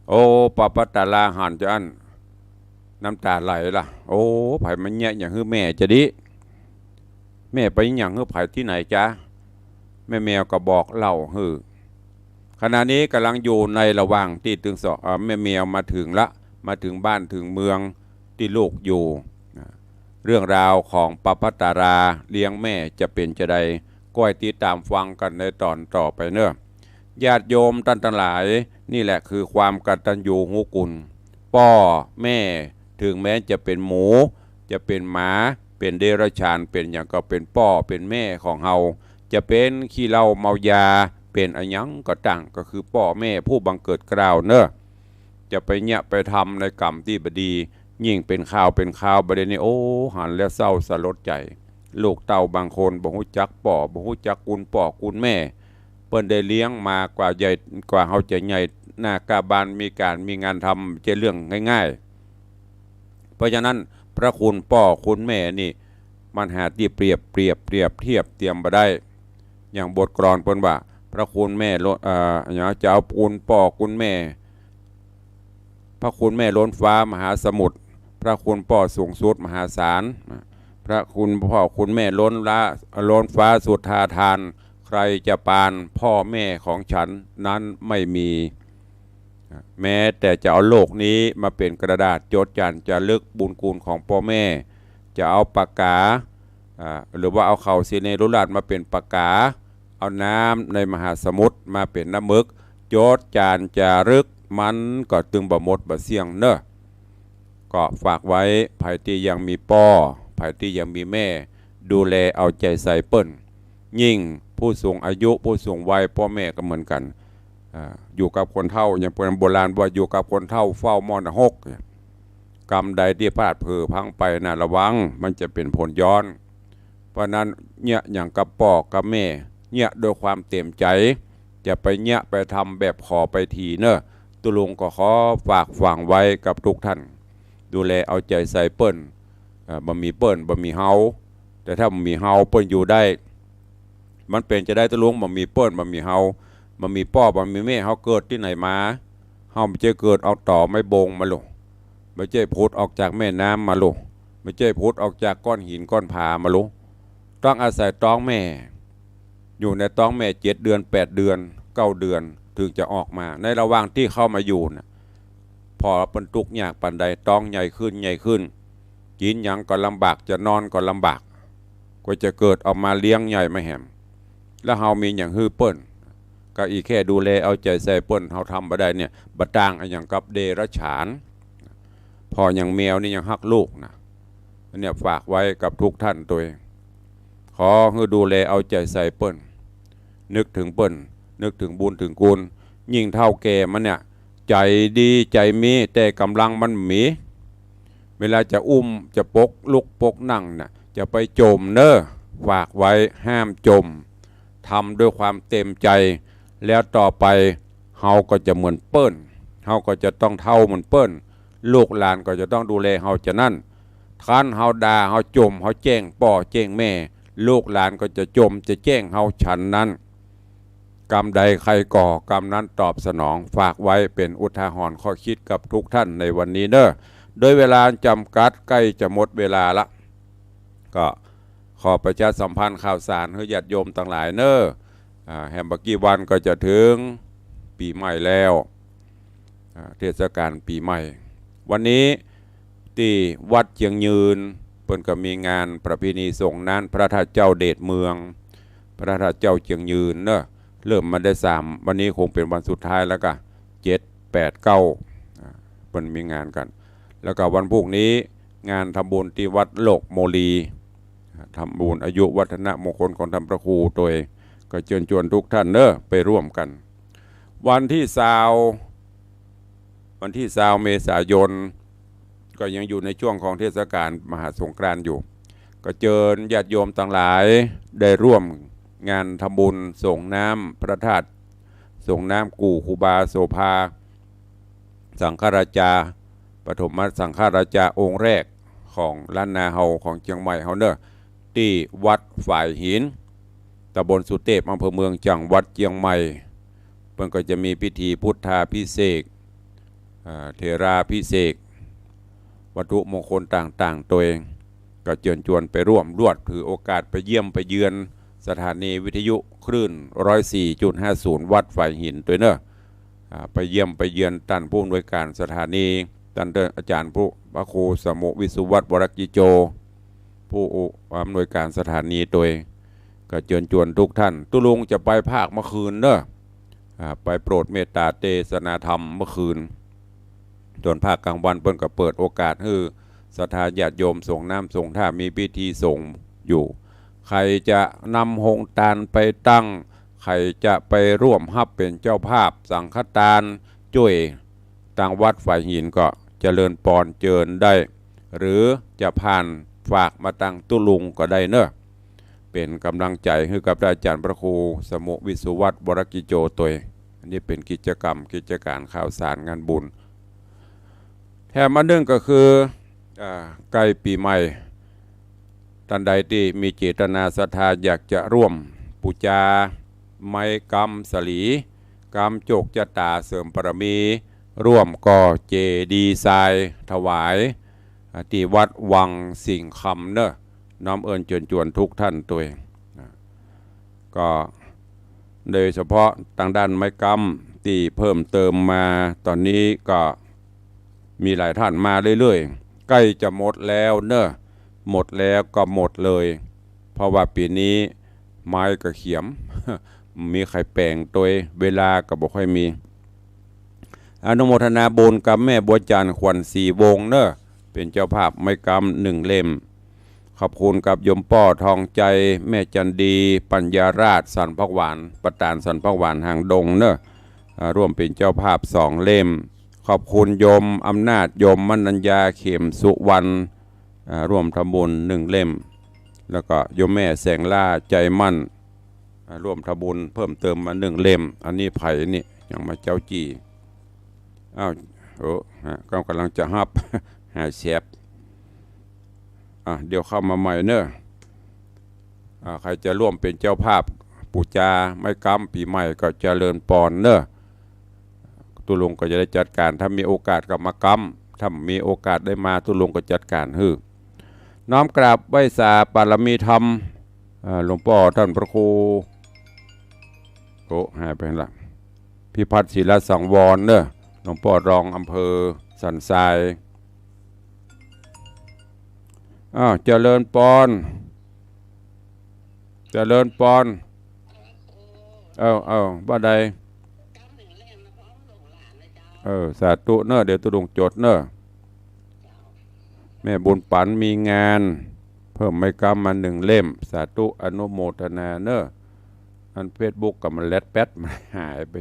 Speaker 1: โอ้ปปตาลาหันจะอันน้ำตาไหลล่ะโอ้ไผ่มันแย่อย่างคือแม่จะดิแม่ไปอย่างคือไผ่ที่ไหนจ๊ะแม่แมวก็บอกเล่าฮือขณะนี้กำลังอยู่ในระหว่างที่ถึงแม่แมวมาถึงละมาถึงบ้านถึงเมืองที่ลูกอยู่เรื่องราวของปปตาราเลี้ยงแม่จะเป็นจะใดก็ให้ติดตามฟังกันในตอนต่อไปเนอะญาติโยมท่านทั้งหลายนี่แหละคือความกตัญญูหูกุลพ่อแม่ถึงแม้จะเป็นหมูจะเป็นหมาเป็นเดรัจฉานเป็นอย่างก็เป็นพ่อเป็นแม่ของเฮาจะเป็นขี้เหล้าเมายาเป็นอันยังก็ต่างก็คือพ่อแม่ผู้บังเกิดกล่าวเนอะจะไปเนี่ยไปทำในกรรมที่บดียิ่งเป็นข่าวประเด็นนี้โอ้หันแล้วเศร้าสลดใจลูกเต่าบางคนบ่ฮู้จักพ่อบ่ฮู้จักคุณพ่อคุณแม่เปิ้นได้เลี้ยงมากว่าใหญ่กว่าเฮาจะใหญ่หน้ากาบานมีงานทำจะเรื่องง่ายๆเพราะฉะนั้นพระคุณพ่อคุณแม่นี่มันหาที่เปรียบเทียบเตรียมบ่ได้อย่างบทกลอนเพิ่นว่าพระคุณแม่จะเอาคุณพ่อคุณแม่พระคุณแม่ล้นฟ้ามหาสมุทรพระคุณพ่อสูงสุดมหาศาลพระคุณพ่อคุณแม่ล้นฟ้าสุดทาทานใครจะปานพ่อแม่ของฉันนั้นไม่มีแม้แต่จะเอาโลกนี้มาเป็นกระดาษจดจันจะลึกบุญคุณของพ่อแม่จะเอาปากกาหรือว่าเอาเข่าซีเนรุราชมาเป็นปากกาเอาน้ำในมหาสมุทรมาเป็นน้ำมึกจดจานจะลึกมันก็ตึงบ่หมดบ่เสี่ยงเนอะก็ฝากไว้ไผที่ยังมีพ่อไผที่ยังมีแม่ดูแลเอาใจใส่เปิ้นยิ่งผู้สูงอายุผู้สูงวัยพ่อแม่ก็เหมือนกันอยู่กับคนเฒ่าอย่างโบราณว่าอยู่กับคนเฒ่าเฝ้ามอนหกกรรมใดที่พลาดเผลอพังไปน่ะระวังมันจะเป็นผลย้อนเพราะนั้นเนี่ยอย่างกับพ่อกับแม่เนี่ยโดยความเต็มใจจะไปเนี่ยไปทำแบบขอไปทีเนอะตุลุงก็ขอฝากฝังไว้กับทุกท่านดูแลเอาใจใส่เปิ้นบ่มีเปิ้นบ่มีเฮาแต่ถ้าบ่มีเฮาเปิ้นอยู่ได้มันเป็นจะได้ตุลุงบ่มีเปิ้นบ่มีเฮาบ่มีพ่อบ่มีแม่เฮาเกิดที่ไหนมาเฮาไม่ใช่เกิดเอาต่อไม่บงมาลูกไม่ใช่พุดออกจากแม่น้ำมาลูกไม่ใช่พุดออกจากก้อนหินก้อนผามาลูกต้องอาศัยท้องแม่อยู่ในท้องแม่7 เดือน8 เดือน9 เดือนถึงจะออกมาในระหว่างที่เข้ามาอยู่นะพอเป็นทุกข์ยากปานใดท้องใหญ่ขึ้นกินหยังก็ลำบากจะนอนก็ลำบากกว่าจะเกิดออกมาเลี้ยงใหญ่ไม่แหมแล้วเฮามีอย่างฮื้อเปิ้นก็อีแค่ดูแลเอาใจใส่เปิ้นเฮาทำบ่ได้เนี่ยบ่ต่างอย่างกับเดรัจฉานพออย่างแมวนี่ยังฮักลูกนะเนี่ยฝากไว้กับทุกท่านตัวเองขอให้ดูแลเอาใจใส่เปิ้นนึกถึงเปิ้นนึกถึงบุญถึงกุลยิ่งเท่าแก่มันเนี่ยใจดีใจมีแต่กำลังมันมีเวลาจะอุ้มจะปกลุกปกนั่งน่ะจะไปจมเนอะฝากไว้ห้ามจมทำด้วยความเต็มใจแล้วต่อไปเฮาก็จะเหมือนเปิ้นเฮาก็จะต้องเท่าเหมือนเปิ้นลูกหลานก็จะต้องดูแลเฮาจะนั่นคันเฮาด่าเฮาจมเฮาแจ้งพ่อแจ้งแม่ลูกหลานก็จะจมจะแจ้งเฮาฉันนั้นกรรมใดใครก่อกรรมนั้นตอบสนองฝากไว้เป็นอุทาหรณ์ข้อคิดกับทุกท่านในวันนี้เนอะโดยเวลาจำกัดใกล้จะหมดเวลาละก็ขอประชาสัมพันธ์ข่าวสารให้ญาติโยมต่างหลายเนอะแฮมเบอร์กี้วันก็จะถึงปีใหม่แล้วเทศกาลปีใหม่วันนี้ที่วัดเชียงยืนเพิ่นก็มีงานประเพณีส่งนั้นพระธาตุเจ้าเดชเมืองพระธาตุเจ้าเชียงยืนเนอะเริ่มมาได้3วันนี้คงเป็นวันสุดท้ายแล้วก็7 8 9เพิ่นมีงานกันแล้วก็วันพรุ่งนี้งานทำบุญที่วัดโลกโมลี ทำบุญอายุวัฒนมงคลของท่านพระครูโดยก็เชิญชวนทุกท่านไปร่วมกันวันที่20เมษายนก็ยังอยู่ในช่วงของเทศกาลมหาสงกรานต์อยู่ก็เชิญญาติโยมต่างหลายได้ร่วมงานทำบุญส่งน้ำพระธาตุส่งน้ำกู่ครูบาโสภาสังฆราชาปฐมสังฆราชาองค์แรกของล้านนาเฮาของเชียงใหม่เฮาที่วัดฝ่ายหินตำบลสุเทพอำเภอเมืองจังหวัดเชียงใหม่เพิ่นก็จะมีพิธีพุทธาภิเษกเทราภิเษกวัตถุมงคลต่างๆตัวเองก็เชิญชวนไปร่วมรวดถือโอกาสไปเยี่ยมไปเยือนสถานีวิทยุคลื่น 104.50 วัดฝ่ายหินตัวไปเยี่ยมไปเยือนท่านผู้อำนวยการสถานีท่านอาจารย์พระครูสมุวิสุวัตรวรกิโจผู้อำนวยการสถานีตัวเองก็เชิญชวนทุกท่านตุลุงจะไปภาคเมื่อคืนไปโปรดเมตตาเทศนาธรรมเมื่อคืนส่วนภาคกลางวันเพิ่นก็เปิดโอกาสให้ศรัทธาญาติโยมส่งน้ำส่งท่ามีพิธีส่งอยู่ใครจะนำหงตาลไปตั้งใครจะไปร่วมฮับเป็นเจ้าภาพสังฆทานช่วยทางวัดฝ่ายหินก็เจริญปอนเจิญได้หรือจะผ่านฝากมาตั้งตุลุงก็ได้เป็นกำลังใจให้กับอาจารย์พระครูสมุวิสุวัตรวรกิโจตัวอันนี้เป็นกิจกรรมกิจการข่าวสารงานบุญแถมมาหนึ่งก็คือใกล้ปีใหม่ท่านใดที่มีเจตนาศรัทธาอยากจะร่วมปูจาไม้กรรมสลีกรรมโจกจตาเสริมปรมีร่วมก่อเจดีย์ทรายถวายที่วัดวังสิงห์คำน้อมเอิญเชิญชวนทุกท่านตัวเองก็โดยเฉพาะทางด้านไม้กรรมที่เพิ่มเติมมาตอนนี้ก็มีหลายท่านมาเรื่อยๆใกล้จะหมดแล้วหมดแล้วก็หมดเลยเพราะว่าปีนี้ไม้กระเขียม มีใครแปลงตัวเวลาก็บอกค่อยมีอนุโมทนาบุญกับแม่บัวจันทร์ขวัญศรีวงศ์เป็นเจ้าภาพไม้กำ1 เล่มขอบคุณกับยมป้อทองใจแม่จันดีปัญญาราชสันพักหวานประธานสันพักหวานหางดงร่วมเป็นเจ้าภาพ2 เล่มขอบคุณโยมอำนาจโยมมนัญญาเข็มสุวรรณร่วมทำบุญ1 เล่มแล้วก็โยมแม่แสงล่าใจมั่นร่วมทำบุญเพิ่มเติมมา1 เล่มอันนี้ไผ่นี่ยังมาเจ้าจีก็กำลังจะฮับหาแชบเดี๋ยวเข้ามาใหม่ใครจะร่วมเป็นเจ้าภาพปูจาไม่กำปีใหม่ก็เจริญปอนตุลุงก็จะได้จัดการถ้ามีโอกาสกับมากำถ้ามีโอกาสได้มาตุลุงก็จัดการน้อมกราบไหว้สาปารมีธรรมหลวงพ่อท่านพระครูหายไปละพิพัฒน์ศิลสังวรหลวงพ่อรองอำเภอสันทรายเจริญปอนว่าใดสาธุเดี๋ยวตุลุงจดแม่บุญปันมีงานเพิ่มไม้กำมา1 เล่มสาธุอนุโมทนาอันFacebookกับมันแลดแป๊ดมันหายไป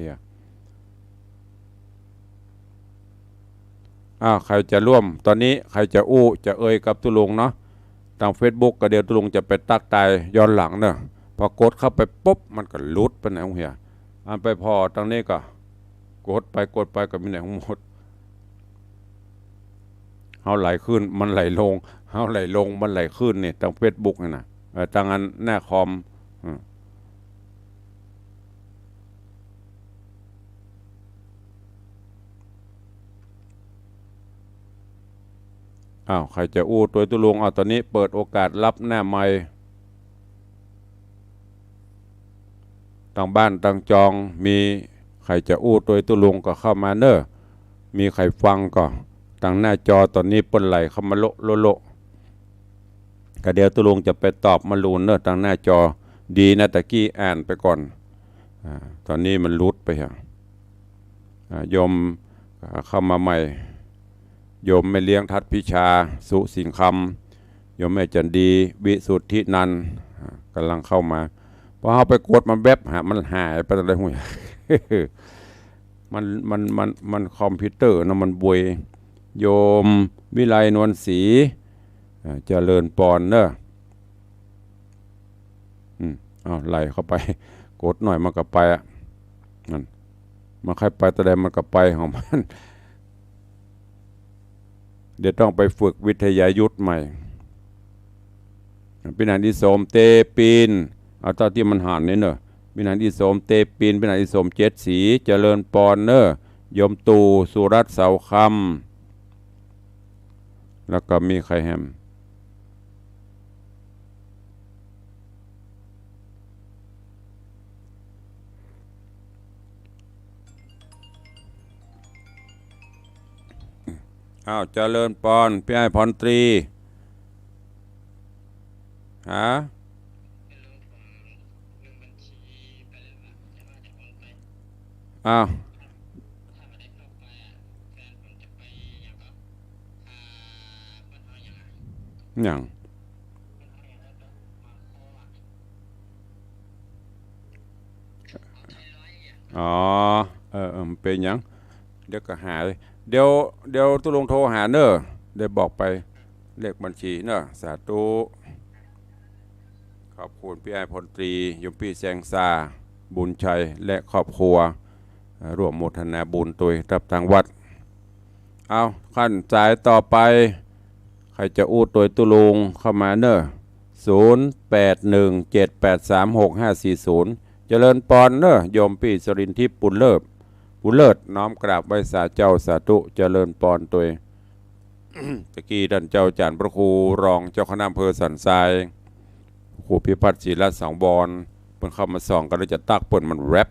Speaker 1: ใครจะร่วมตอนนี้ใครจะจะกับตุลุงทาง Facebook ก็เดี๋ยวตุลุงจะไปตักตายย้อนหลังพอกดเข้าไปปุ๊บมันก็ลุดไปไหนของเหียอันไปพอตรงนี้ก็กดไปก็มีไหนของหมดเฮาไหลขึ้นมันไหลลงเฮาไหลลงมันไหลขึ้นนี่ทาง Facebook นี่นะทางอันหน้าคอมใครจะตัวตุลุงตอนนี้เปิดโอกาสรับหน้าไมค์ทางบ้านทางจองมีใครจะตัวตุลุงก็เข้ามามีใครฟังก็ทางหน้าจอตอนนี้เปิ้นไหลเข้ามาโลก็เดี๋ยวตุลุงจะไปตอบมาลูนทางหน้าจอดีนะตะกี้อ่านไปก่อนตอนนี้มันลุดไปโยมเข้ามาใหม่โยมไม่เลี้ยงทัดพิชาสุสิงค โยมแม่จันดีวิสุทธินันท์กำลังเข้ามาพอเขาไปกดมันแวบมันหายไปอะไรหุ่ย มันคอมพิวเตอร์นะมันบวยโยมวิไลนวลศรีเจริญปอนเนอะไล่เข้าไปกดหน่อยมันก็ไปนั่นมันใครไปแต่ใดมันก็ไปของมันเดี๋ยวต้องไปฝึกวิทยายุทธใหม่เป็นอันที่สมเตปีนเอาตอนที่มันหันนี่เนอะเป็นอันที่สมเตปีนเป็นอันที่สมเจ็ดสีเจริญปอนเนอะยมตูสุรัตน์เสาคำแล้วก็มีใครแฮมเจริญปอนพี่ไอ้พรตรีอ้าวอย่างเป็นยังเดี๋ยวก็หายเดี๋ยวตุลงโทรหาเนอะเดี๋ยวบอกไปเลขบัญชีเนอะสาธุขอบคุณพี่ไอ้พลตรียมพี่แสงซาบุญชัยและครอบครัวร่วมโมทนาบุญตัวรับทางวัดเอาขั้นสายต่อไปใครจะอู้ตัวตุลุงเข้ามาเนอะ0817836540เจริญปอนเนอะโยมพี่สรินทิพย์ปุณเลิศน้อมกราบไว้สาเจ้าสาธุเจริญปอนตัว ตะกี้ท่านเจ้าจารย์พระครูรองเจ้าคณะอำเภอสันทรายครูพิพัฒน์ศิลป์สังบอนเพิ่นเข้ามาส่องกันแล้วจะตักเปิ่นมันแรป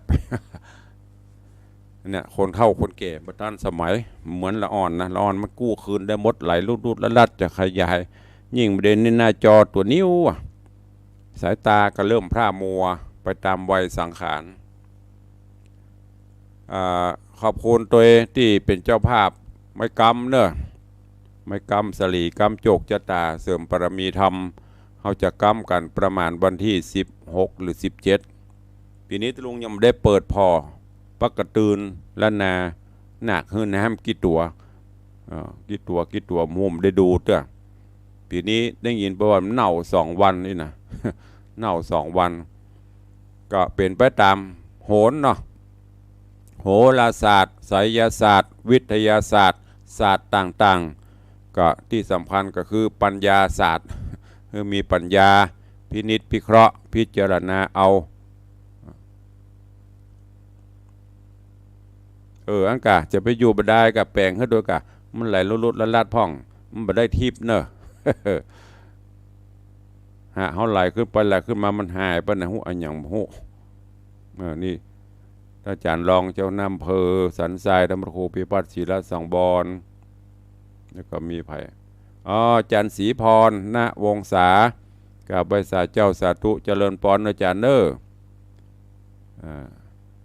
Speaker 1: เนี่ยคนเข้าคนแก่บัดนั้นสมัยเหมือนละอ่อนนะละอ่อนมันกู้คืนได้หมดไหลรูดลัดจะขยายยิ่งประเด็นนี่หน้าจอตัวนิ้วสายตาก็เริ่มพร่ามัวไปตามวัยสังขารขอบคุณตัวที่เป็นเจ้าภาพไม่กำเนอะไม่กำสลีกำโจกจตาเสริมปรมีธรรมเขาจะกำกันประมาณวันที่16หรือ17ปีนี้ตลุงยังไม่ได้เปิดพอปักกระตืนและนาหนักขึ้นน้ำกี่ตัวมุมได้ดูเต้อปีนี้ได้ยินประวัติเน่า2 วันนี่นะ เน่า2 วันก็เป็นไปตามโหรเนาะโหราศาสตร์ไสยศาสตร์วิทยาศาสตร์ศาสตร์ต่างๆก็ที่สำคัญก็คือปัญญาศาสตร์คือมีปัญญาพินิจพิเคราะห์พิจารณาเอาอันกะจะไปอยู่บ่ได้กับแปลงให้โดยกะมันไหลลุดๆลาดพ่องมันบ่ได้ทิพย์เนอะ เขาไหลขึ้นไปไหลขึ้นมามันหายไปนะหูอันอย่างหูนี่อาจารย์รองเจ้านำเพอสันทรายธรรมครูพิพัฒน์ศิลป์สังบอนแล้วก็มีไผ่อาจารย์ศรีพรณวงศากับใบสาเจ้าสาธุเจริญปอนอาจารย์เนอ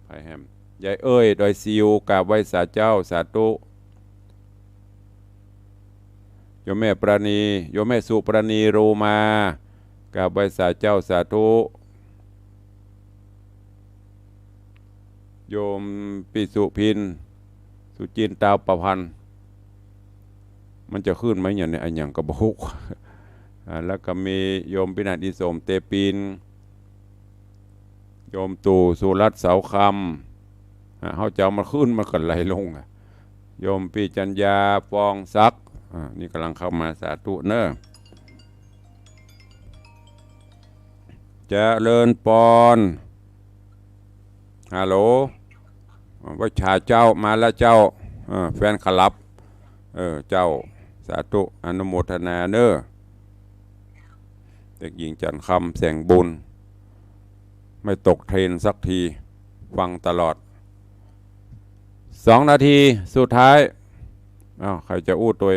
Speaker 1: ไผ่แฮมยายเอ้ยโดยซิวกับใบสาเจ้าสาธุโยมแม่ปราณีโยมแม่สุปราณีรูมากับใบสาเจ้าสาธุโยมปิสุพินสุจินตาประพันธ์มันจะขึ้นไหมอย่างนี้อันอย่างกระบุกแล้วก็มีโยมปินันอิสมเตปินโยมตู่สุรัตน์เสาคำเขาจะเอามาขึ้นมากันไหลลงโยมปีจัญญาฟองซักนี่กำลังเข้ามาสาธุเนอะเจริญปอนฮัลโหลว่าชาเจ้ามาแล้วเจ้าแฟนคลับเจ้าสาธุอนุโมทนาเนอะเด็กหญิงจันคำแสงบุญไม่ตกเทรนสักทีฟังตลอด2 นาทีสุดท้ายใครจะอู้ตัว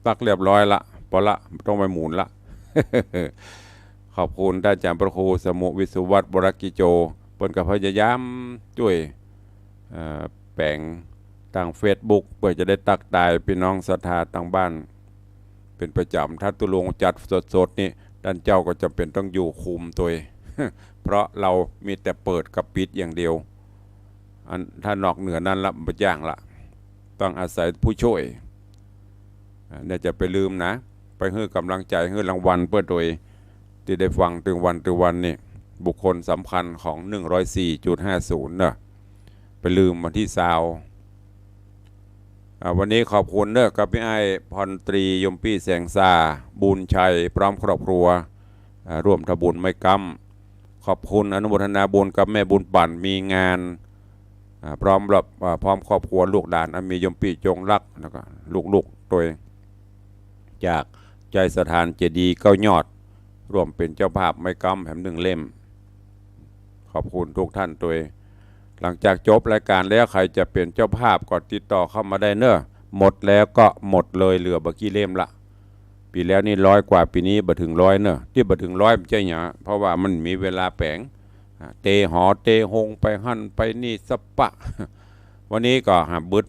Speaker 1: ตักเรียบร้อยละพอละต้องไปหมุนละ ขอบคุณท่านอาจารย์พระครูสมุวิสุวัตรบรกิโจเปิ่นกับพยายามช่วยแปลง ทาง Facebook เพื่อจะได้ตักตายพี่น้องศรัทธาทางบ้านเป็นประจำถ้าตุลงจัดสดๆนี่ท่านเจ้าก็จำเป็นต้องอยู่คุมตัว เพราะเรามีแต่เปิดกับปิดอย่างเดียวถ้านอกเหนือนั้นละมันย่างละต้องอาศัยผู้ช่วยเนี่ยจะไปลืมนะไปให้กำลังใจให้รางวัลเพื่อโดยที่ได้ฟังถึงวันนี่บุคคลสำคัญของ 104.50 เนอะไปลืมวันที่20วันนี้ขอบคุณเนอะกับพี่ไอ้พรตรียมปี้แสงซาบุญชัยพร้อมครอบครัวร่วมทำบุญไม่กำขอบคุณอนุโมทนาบุญกับแม่บุญปั่นมีงานพร้อมครอบครัวลูกหลานมียมปี้จงรักแล้วก็ลูกตัวเองจากใจสถานเจดีย์9 ยอดร่วมเป็นเจ้าภาพไม่กำแถม1 เล่มขอบคุณทุกท่านตัวเองหลังจากจบรายการแล้วใครจะเป็นเจ้าภาพก็ติดต่อเข้ามาได้เนอะหมดแล้วก็หมดเลยเหลือบกี่เล่มละปีแล้วนี่100 กว่าปีนี้บ่ถึง100เนอะที่บ่ถึง100ไม่ใช่หยาเพราะว่ามันมีเวลาแปลงเตหอเตหงไปหั่นไปนี่สปะวันนี้ก็หาบึด